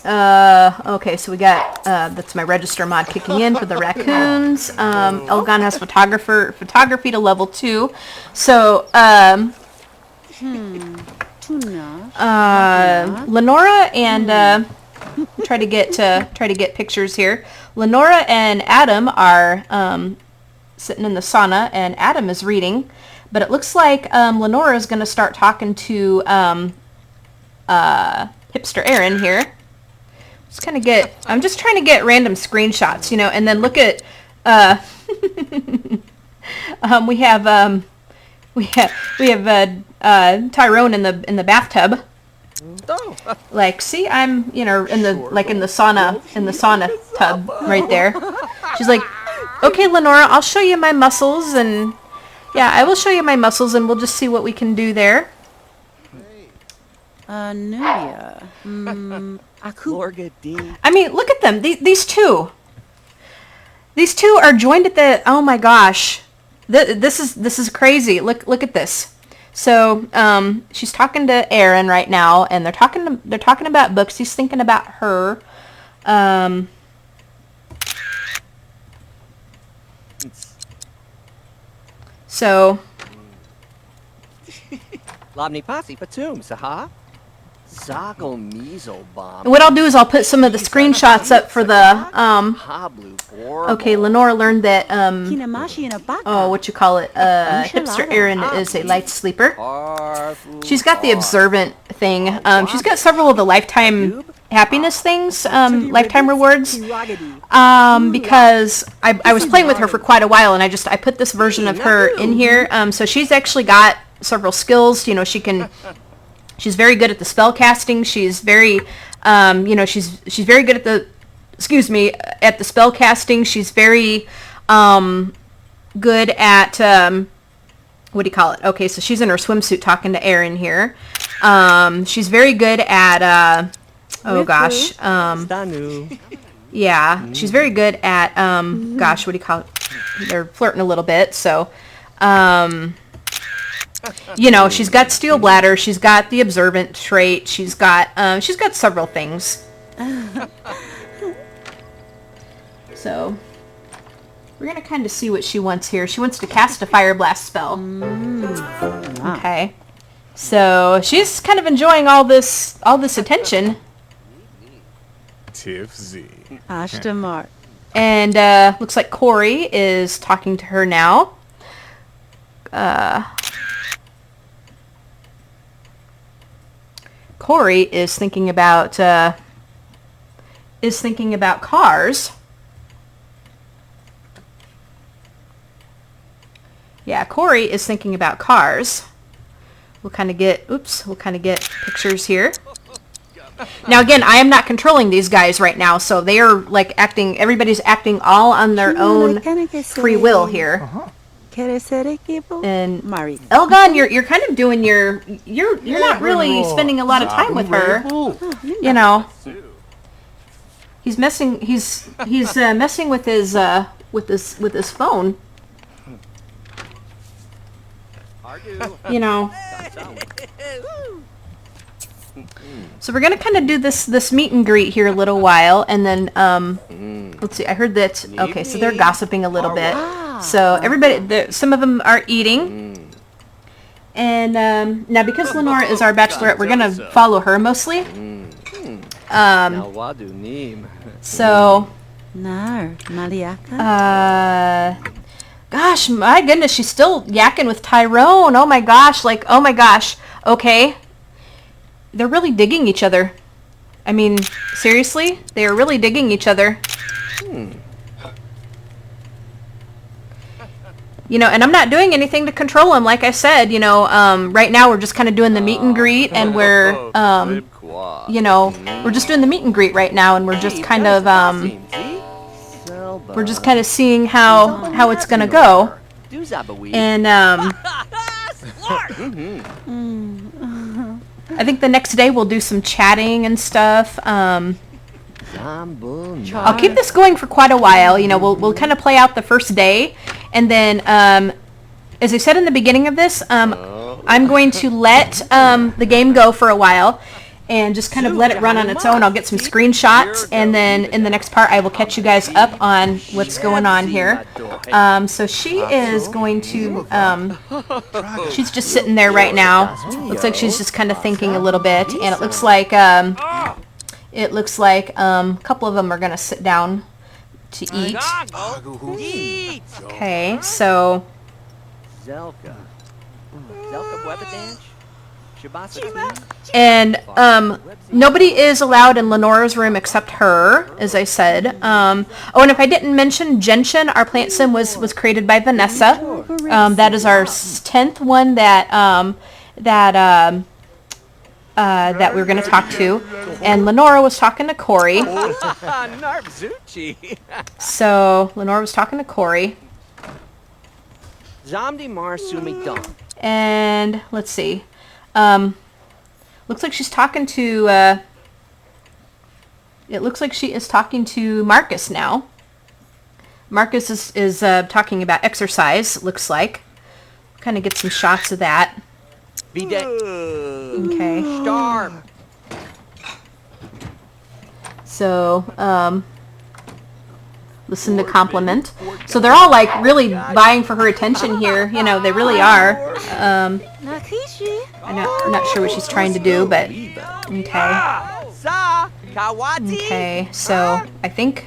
Okay, so we got that's my register mod kicking in for the raccoons. Elgon has photography to level 2. So Lenora and try to get pictures here. Lenora and Adam are sitting in the sauna, and Adam is reading. But it looks like Lenora is going to start talking to hipster Aaron here. I'm just trying to get random screenshots, you know, and then look at we have Tyrone in the bathtub. Like, see, I'm, you know, in the sauna tub right there. She's like, okay, Lenora, I'll show you my muscles, and yeah, I will show you my muscles, and we'll just see what we can do there. Nubia. I mean, look at them. These two. These two are joined at the. Oh my gosh, this is crazy. Look at this. So she's talking to Aaron right now, and they're talking about books. He's thinking about her. So. Labni pasi patum, saha? Zago miso bomb. What I'll do is I'll put some of the screenshots up for the okay, Lenora learned that what you call it, hipster Aaron is a light sleeper. She's got the observant thing. She's got several of the lifetime happiness things, lifetime rewards, because I was playing with her for quite a while, and I put this version of her in here. So she's actually got several skills. You know, she's very good at the spell casting. She's very, you know, she's very good at the spell casting. She's very good at what do you call it? Okay, so she's in her swimsuit talking to Aaron here. She's very good at oh gosh, yeah, she's very good at gosh, what do you call it? They're flirting a little bit, so you know, she's got steel bladder, she's got the observant trait, she's got several things. So we're gonna kind of see what she wants here. She wants to cast a fire blast spell. Okay, so she's kind of enjoying all this attention. Tiff Z. Ashtamart. And looks like Corey is talking to her now. Corey is thinking about cars. Yeah, Corey is thinking about cars. We'll kind of get pictures here. Now again, I am not controlling these guys right now, so they are like everybody's acting all on their own free will here. And Elgon, you're kind of doing you're not really spending a lot of time with her. You know, he's messing with his phone. You know. So we're gonna kind of do this meet and greet here a little while, and then let's see. I heard that. Okay, so they're gossiping a little bit. So everybody, some of them are eating. And now because Lenora is our bachelorette, we're gonna follow her mostly. So. Gosh, my goodness, she's still yakking with Tyrone. Oh my gosh, okay. They're really digging each other. I mean, seriously? They are really digging each other. You know, and I'm not doing anything to control them, like I said. You know, right now we're just kind of doing the meet and greet, and we're, you know, we're just doing the meet and greet right now, and we're just kind of, seeing how it's gonna go. And I think the next day we'll do some chatting and stuff. I'll keep this going for quite a while. You know, we'll kind of play out the first day, and then as I said in the beginning of this, I'm going to let the game go for a while, and just kind of let it run on its own. I'll get some screenshots, and then in the next part I will catch you guys up on what's going on here. So she is going to, she's just sitting there right now. Looks like she's just kind of thinking a little bit, and it looks like a couple of them are going to sit down to eat. Okay, so and nobody is allowed in Lenora's room except her, as I said. Oh, and if I didn't mention, Gentian, our plant sim, was created by Vanessa. That is our 10th one that we're going to talk to. And Lenora was talking to Corey. So Lenora was talking to Corey. And let's see. Looks like she's talking to, it looks like she is talking to Marcus now. Marcus is talking about exercise, looks like. Kind of get some shots of that. Okay. So, listen to compliment. So they're all like really vying for her attention here. You know, they really are. I'm not sure what she's trying to do, but okay. Okay, so I think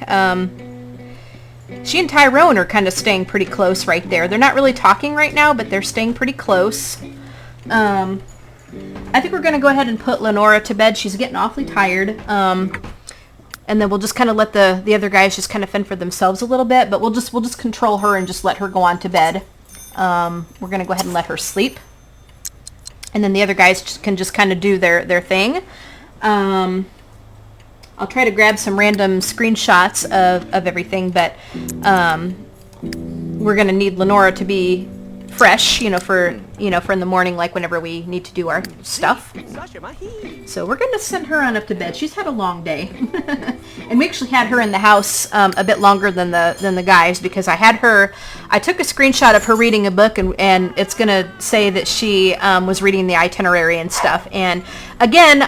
she and Tyrone are kind of staying pretty close right there. They're not really talking right now, but they're staying pretty close. I think we're going to go ahead and put Lenora to bed. She's getting awfully tired. And then we'll just kind of let the other guys just kind of fend for themselves a little bit, but we'll just control her and just let her go on to bed. We're going to go ahead and let her sleep. And then the other guys can just kind of do their thing. I'll try to grab some random screenshots of everything, but we're going to need Lenora to be fresh, for in the morning, like whenever we need to do our stuff. So we're going to send her on up to bed. She's had a long day. And we actually had her in the house a bit longer than the guys, because I took a screenshot of her reading a book, and it's going to say that she was reading the itinerary and stuff. And again,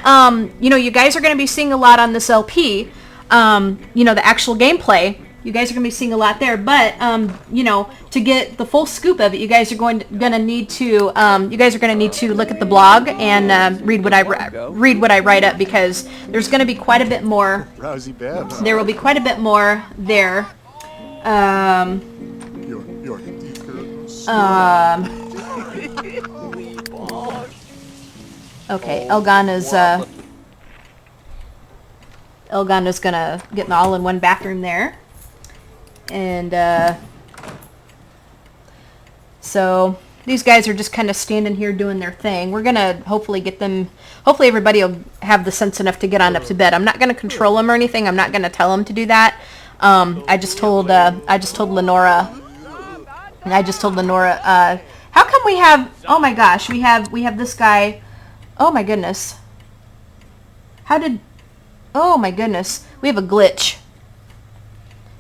you guys are going to be seeing a lot on this LP, the actual gameplay. You guys are going to be seeing a lot there, but to get the full scoop of it, you guys are going to need to look at the blog and read what I write up, because there's going to be quite a bit more. There will be quite a bit more there. Okay, Elgon is gonna get an all-in-one bathroom there. And so these guys are just kind of standing here doing their thing. We're gonna hopefully everybody will have the sense enough to get on up to bed. I'm not gonna control them or anything. I'm not gonna tell them to do that. I just told Lenora. How come we have? Oh my gosh, we have this guy. Oh my goodness. Oh my goodness. We have a glitch.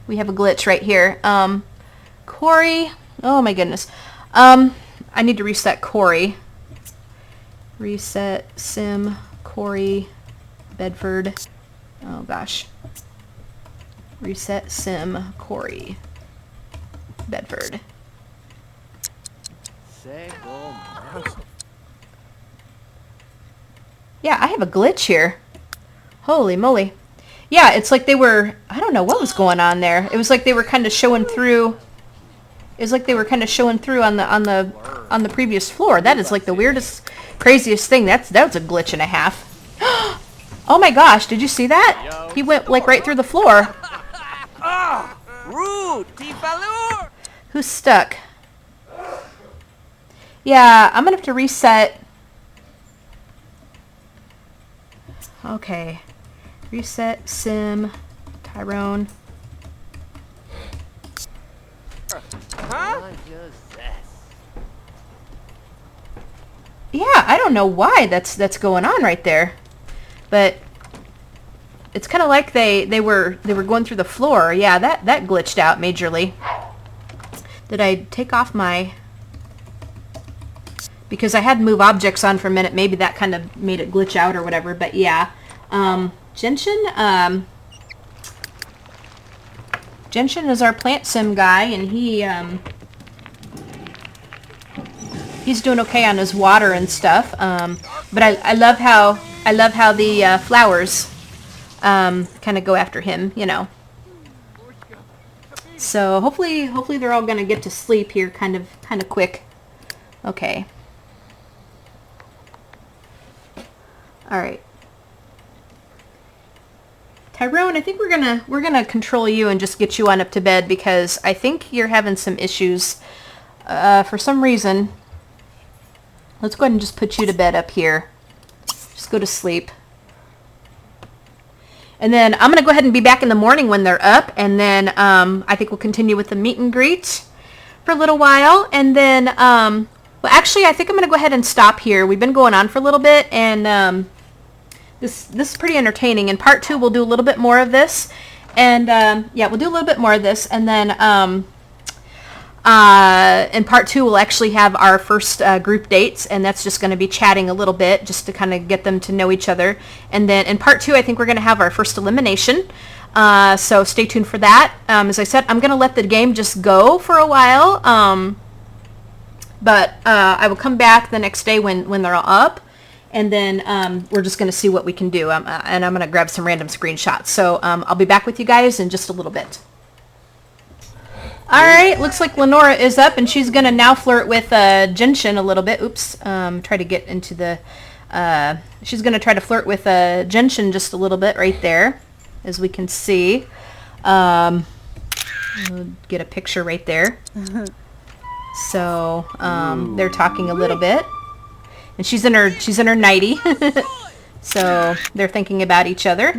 We have a glitch right here. Corey. Oh my goodness. I need to reset Corey. Reset Sim Corey Bedford. Oh gosh. Reset Sim Corey Bedford. Yeah, I have a glitch here. Holy moly. Yeah, it's like they were, I don't know what was going on there. It was like they were kind of showing through. It was like they were kind of showing through on the previous floor. That is like the weirdest, craziest thing. That was a glitch and a half. Oh my gosh, did you see that? He went like right through the floor. Who's stuck? Yeah, I'm gonna have to reset. Okay. Reset, Sim, Tyrone. Yeah, I don't know why that's going on right there, but it's kind of like they were going through the floor. Yeah, that glitched out majorly. Did I take off my because I had move objects on for a minute. Maybe that kind of made it glitch out or whatever. But yeah, Genshin is our plant sim guy, and he's doing okay on his water and stuff. But I love how the flowers kind of go after him, you know. So hopefully they're all gonna get to sleep here kind of quick. Okay. All right. Tyrone, I think we're gonna control you and just get you on up to bed, because I think you're having some issues for some reason. Let's go ahead and just put you to bed up here. Just go to sleep. And then I'm going to go ahead and be back in the morning when they're up. And then I think we'll continue with the meet and greet for a little while. And then, well, actually, I think I'm going to go ahead and stop here. We've been going on for a little bit. And this is pretty entertaining. In part 2, we'll do a little bit more of this. And, yeah, we'll do a little bit more of this. And then in part 2, we'll actually have our first group dates, and that's just going to be chatting a little bit just to kind of get them to know each other. And then in part 2, I think we're going to have our first elimination. So stay tuned for that. As I said, I'm going to let the game just go for a while. But I will come back the next day when they're all up. And then we're just going to see what we can do. And I'm going to grab some random screenshots. So I'll be back with you guys in just a little bit. Alright, looks like Lenora is up, and she's going to now flirt with Genshin a little bit. Oops, try to get into the... she's going to try to flirt with Genshin just a little bit right there, as we can see. We'll get a picture right there. So, they're talking a little bit. And she's in her nightie. So, they're thinking about each other.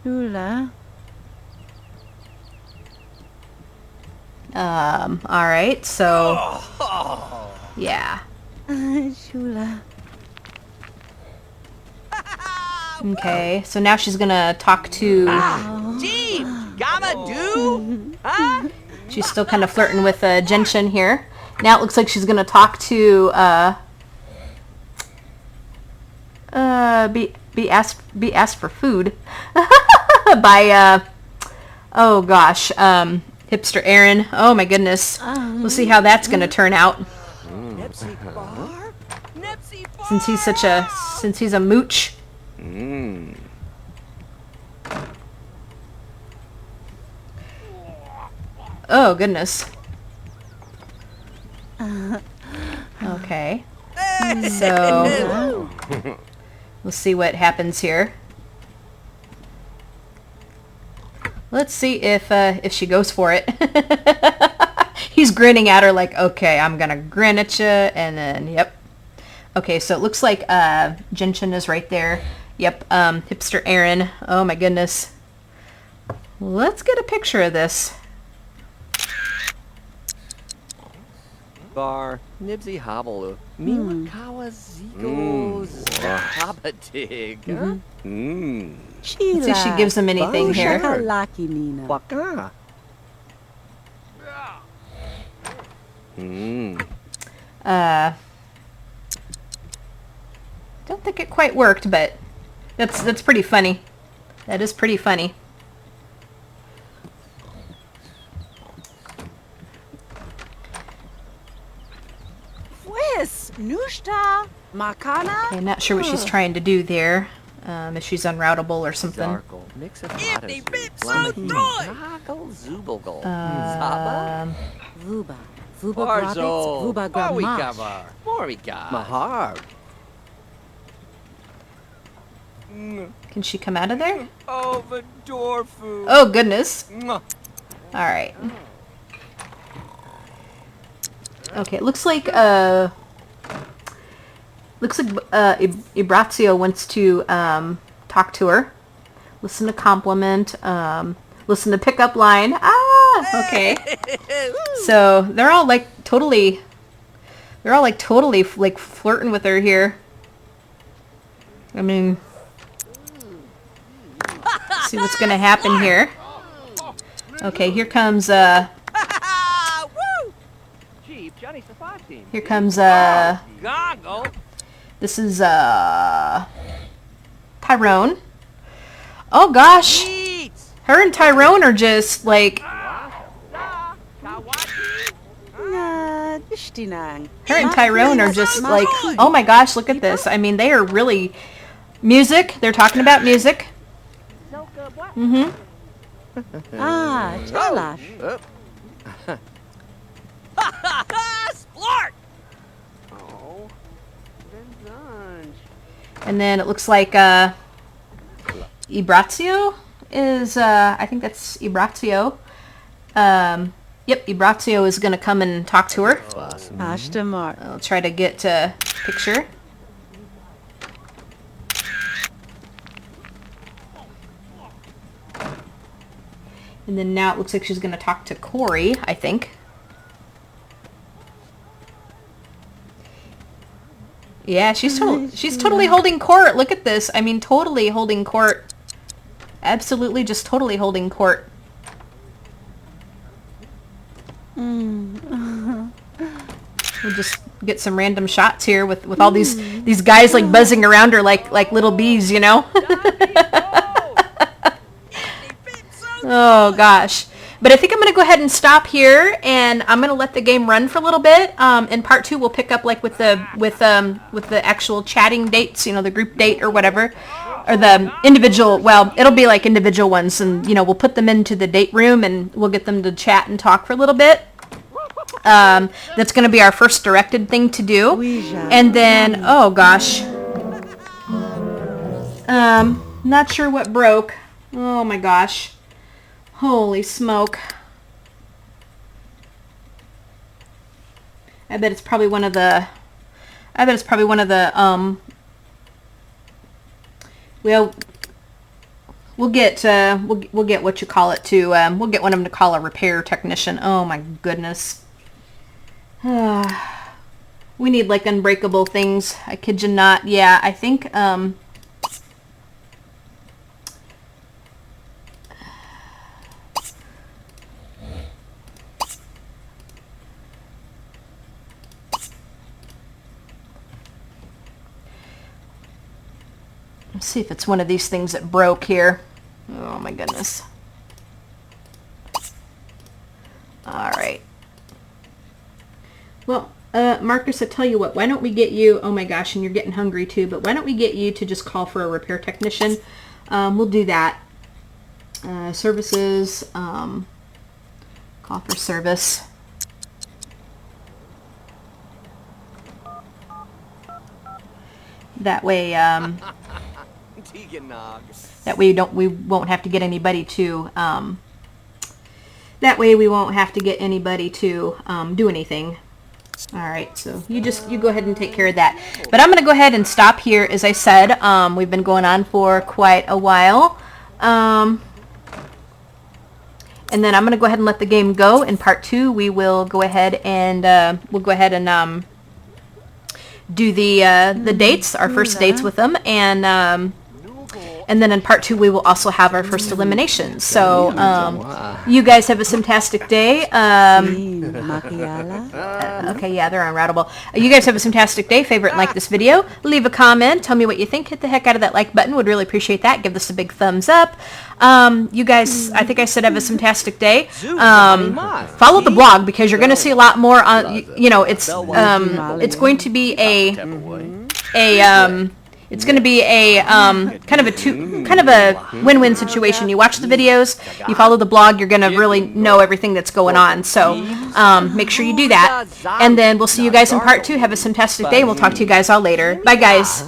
Hula. Alright, so, yeah. Shula. Okay, so now she's gonna talk to... Gee, gamma do? Huh? She's still kind of flirting with Genshin here. Now it looks like she's gonna talk to, be asked for food by, oh gosh, Hipster Aaron. Oh my goodness. We'll see how that's going to turn out. Since he's a mooch. Oh goodness. Okay. So we'll see what happens here. Let's see if she goes for it. He's grinning at her like, okay, I'm gonna grin at you, and then, yep. Okay, so it looks like Genshin is right there. Yep, Hipster Aaron. Oh my goodness. Let's get a picture of this. Bar, Nibsy Hobble, Miwakawa Ziko's Habatig. Let's see if she gives him anything here. Waka. Don't think it quite worked, but that's pretty funny. That is pretty funny. Pues, nushta, makana. Okay, I'm not sure what she's trying to do there. If she's unroutable or something. Mahar. Can she come out of there? Overdorfu. Oh goodness. Alright. Okay, it looks like Ibrazio wants to talk to her. Listen to compliment. Listen to pickup line. Ah, okay. So they're all like totally like flirting with her here. I mean, see what's gonna happen here. Okay, here comes Here comes, Goggle. this is, Tyrone. Oh, gosh. Eat. Her and Tyrone are just, like, Ishtinang. her and Tyrone are just, like, oh, my gosh, look at this. I mean, they are really, music. They're talking about music. Mm-hmm. Chalash. Splart. And then it looks like Ibrazio is, I think that's Ibrazio. Yep, Ibrazio is going to come and talk to her. Ashtamar. I'll try to get a picture. And then now it looks like she's going to talk to Corey, I think. Yeah, she's totally holding court. Look at this. I mean, totally holding court. Absolutely just totally holding court. We'll just get some random shots here with all these guys like buzzing around her like little bees, you know? Oh gosh. But I think I'm going to go ahead and stop here, and I'm going to let the game run for a little bit. In part 2, we'll pick up like with the actual chatting dates, you know, the group date or whatever, or the individual. Well, it'll be like individual ones, and you know, we'll put them into the date room, and we'll get them to chat and talk for a little bit. That's going to be our first directed thing to do, and then oh gosh, not sure what broke. Oh my gosh. Holy smoke. I bet it's probably one of the well, we'll get what you call it to we'll get one of them to call a repair technician. Oh my goodness. We need like unbreakable things. I kid you not. Yeah, I think let's see if it's one of these things that broke here. Oh my goodness. All right. Well, Marcus, I tell you what, why don't we get you, oh my gosh, and you're getting hungry too, but why don't we get you to just call for a repair technician? We'll do that. Services, call for service. That way, we won't have to get anybody to do anything. All right, so you go ahead and take care of that. But I'm going to go ahead and stop here. As I said, we've been going on for quite a while. And then I'm going to go ahead and let the game go. In part 2, we will go ahead and do the dates, our first dates with them, and then in part 2 we will also have our first elimination. So you guys have a fantastic day. Okay, yeah, they're unroutable. You guys have a fantastic day. Favorite and like this video. Leave a comment. Tell me what you think. Hit the heck out of that like button. Would really appreciate that. Give this a big thumbs up. You guys, I think I said have a fantastic day. Follow the blog because you're going to see a lot more on, you know, it's going to be it's going to be a kind of a win-win situation. You watch the videos, you follow the blog, you're going to really know everything that's going on. So make sure you do that. And then we'll see you guys in part 2. Have a fantastic day, and we'll talk to you guys all later. Bye, guys.